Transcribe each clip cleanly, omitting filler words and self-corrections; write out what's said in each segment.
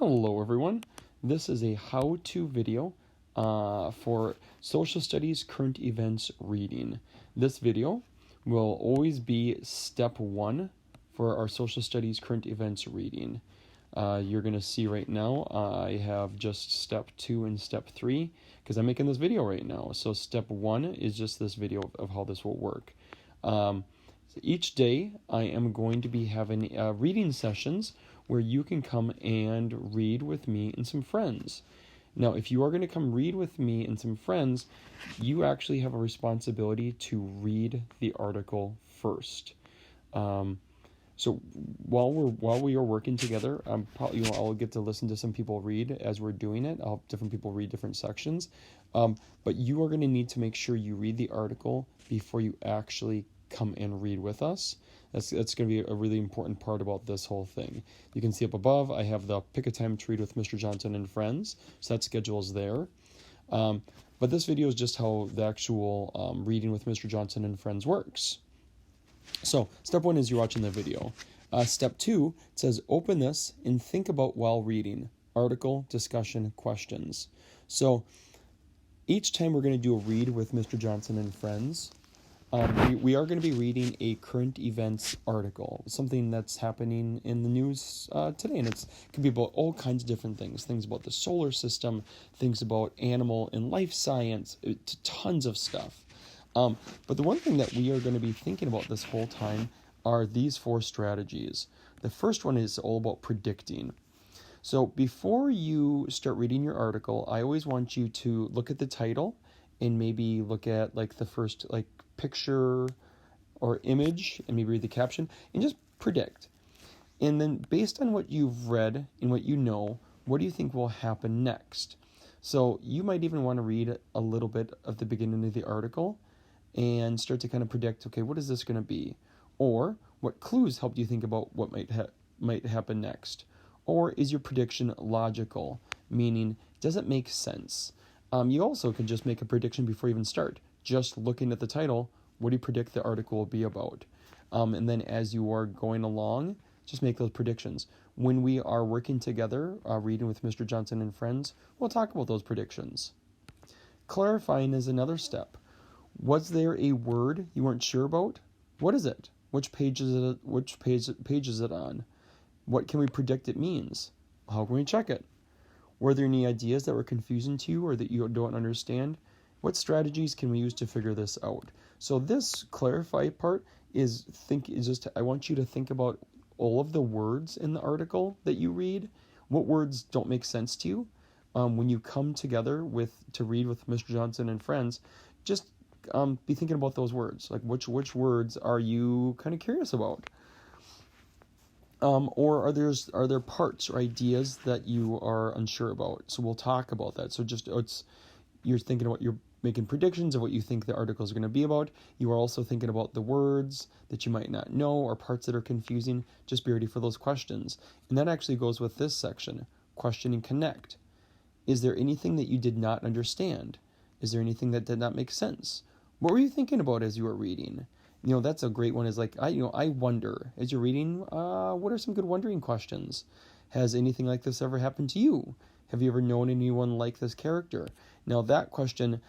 Hello everyone, this is a how-to video for social studies current events reading. This video will always be step 1 for our social studies current events reading. You're going to see right now I have just step 2 and step 3 because I'm making this video right now. So step 1 is just this video of how this will work. Each day I am going to be having reading sessions where you can come and read with me and some friends. Now, if you are going to come read with me and some friends, you actually have a responsibility to read the article first. So while we are working together, I'll get to listen to some people read as we're doing it. I'll have different people read different sections, but you are going to need to make sure you read the article before you actually come and read with us. That's going to be a really important part about this whole thing. You can see up above, I have the pick a time to read with Mr. Johnson and friends. So that schedule is there. But this video is just how the actual reading with Mr. Johnson and friends works. So step 1 is you're watching the video. Step 2 says open this and think about while reading. Article, discussion, questions. So each time we're going to do a read with Mr. Johnson and friends, we are going to be reading a current events article, something that's happening in the news today, and it could be about all kinds of different things about the solar system, things about animal and life science, tons of stuff. But the one thing that we are going to be thinking about this whole time are these 4 strategies. The first one is all about predicting. So before you start reading your article, I always want you to look at the title and maybe look at like the first picture or image and maybe read the caption and just predict. And then based on what you've read and what you know, what do you think will happen next? So you might even want to read a little bit of the beginning of the article and start to kind of predict, okay, what is this going to be? Or what clues helped you think about what might happen next? Or is your prediction logical, meaning does it make sense? You also can just make a prediction before you even start. Just looking at the title, what do you predict the article will be about? And then as you are going along, just make those predictions. When we are working together, reading with Mr. Johnson and friends, we'll talk about those predictions. Clarifying is another step. Was there a word you weren't sure about? What is it? Which page is it? Which page is it on? What can we predict it means? How can we check it? Were there any ideas that were confusing to you or that you don't understand? What strategies can we use to figure this out? So this clarify part is I want you to think about all of the words in the article that you read. What words don't make sense to you? When you come together to read with Mr. Johnson and friends, just be thinking about those words. Like which words are you kind of curious about? Or are there parts or ideas that you are unsure about? So we'll talk about that. So you're thinking about, you're making predictions of what you think the article is going to be about. You are also thinking about the words that you might not know or parts that are confusing. Just be ready for those questions. And that actually goes with this section, question and connect. Is there anything that you did not understand? Is there anything that did not make sense? What were you thinking about as you were reading? That's a great one, is I wonder. As you're reading, what are some good wondering questions? Has anything like this ever happened to you? Have you ever known anyone like this character? Now that question,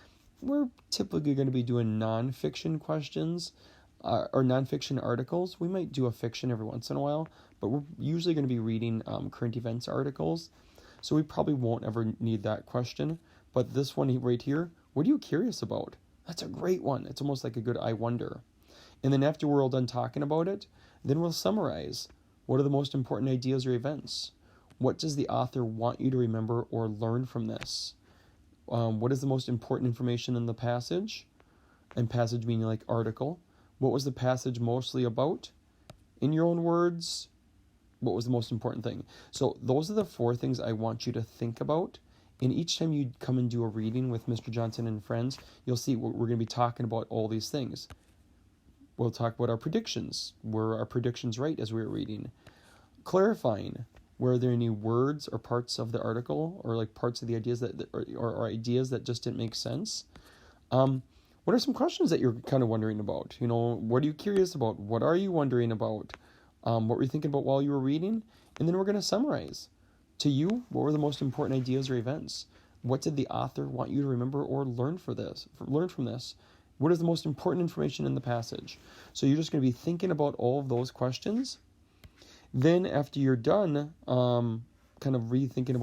we're typically going to be doing nonfiction questions or nonfiction articles. We might do a fiction every once in a while, but we're usually going to be reading current events articles. So we probably won't ever need that question. But this one right here, what are you curious about? That's a great one. It's almost like a good I wonder. And then after we're all done talking about it, then we'll summarize. What are the most important ideas or events? What does the author want you to remember or learn from this? What is the most important information in the passage? And passage meaning like article. What was the passage mostly about? In your own words, what was the most important thing? So those are the 4 things I want you to think about. And each time you come and do a reading with Mr. Johnson and friends, you'll see we're going to be talking about all these things. We'll talk about our predictions. Were our predictions right as we were reading? Clarifying. Were there any words or parts of the article or like parts of the ideas or ideas that just didn't make sense? What are some questions that you're kind of wondering about? What are you curious about? What are you wondering about? What were you thinking about while you were reading? And then we're going to summarize. To you, what were the most important ideas or events? What did the author want you to remember or learn from this? What is the most important information in the passage? So you're just going to be thinking about all of those questions. Then after you're done, kind of thinking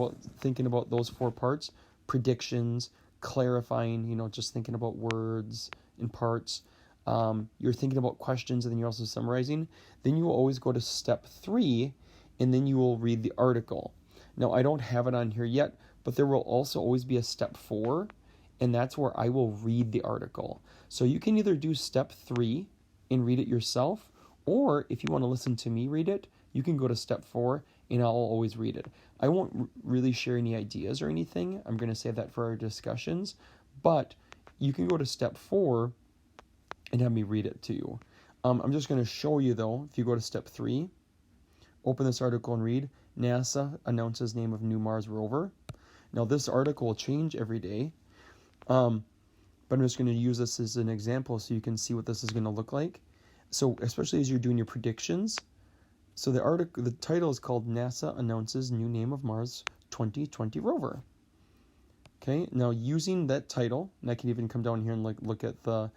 about those 4 parts: predictions, clarifying, just thinking about words and parts. You're thinking about questions, and then you're also summarizing. Then you will always go to step 3, and then you will read the article. Now, I don't have it on here yet, but there will also always be a step 4, and that's where I will read the article. So you can either do step 3 and read it yourself, or if you want to listen to me read it, you can go to step 4, and I'll always read it. I won't really share any ideas or anything. I'm going to save that for our discussions, but you can go to step 4 and have me read it to you. I'm just going to show you, though. If you go to step 3, open this article and read, NASA announces name of new Mars rover. Now, this article will change every day, but I'm just going to use this as an example so you can see what this is going to look like. So, especially as you're doing your predictions. So the title is called NASA announces new name of Mars 2020 rover. Okay, now using that title, and I can even come down here and look at the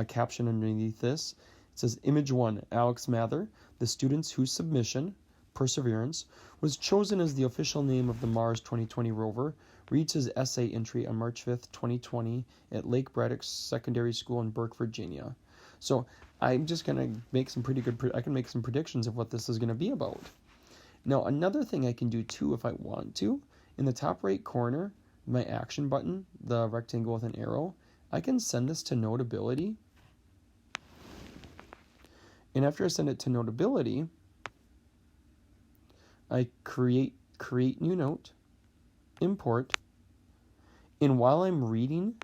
caption underneath this. It says, Image 1, Alex Mather, the students whose submission, Perseverance, was chosen as the official name of the Mars 2020 rover, reads his essay entry on March 5th, 2020 at Lake Braddock Secondary School in Burke, Virginia. So I'm just going to make some I can make some predictions of what this is going to be about. Now, another thing I can do too, if I want to, in the top right corner, my action button, the rectangle with an arrow, I can send this to Notability. And after I send it to Notability, I create new note, import, and while I'm reading,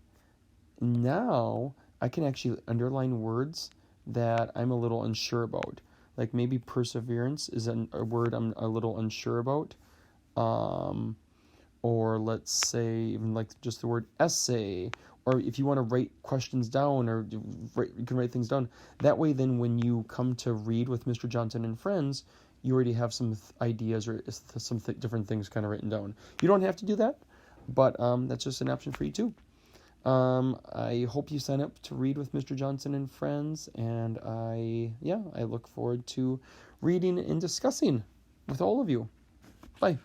now I can actually underline words that I'm a little unsure about. Like maybe perseverance is a word I'm a little unsure about. Or let's say even like just the word essay. Or if you want to write questions down or you can write things down. That way then when you come to read with Mr. Johnson and Friends, you already have some ideas or some different things kind of written down. You don't have to do that, but that's just an option for you too. I hope you sign up to read with Mr. Johnson and Friends, and I look forward to reading and discussing with all of you. Bye.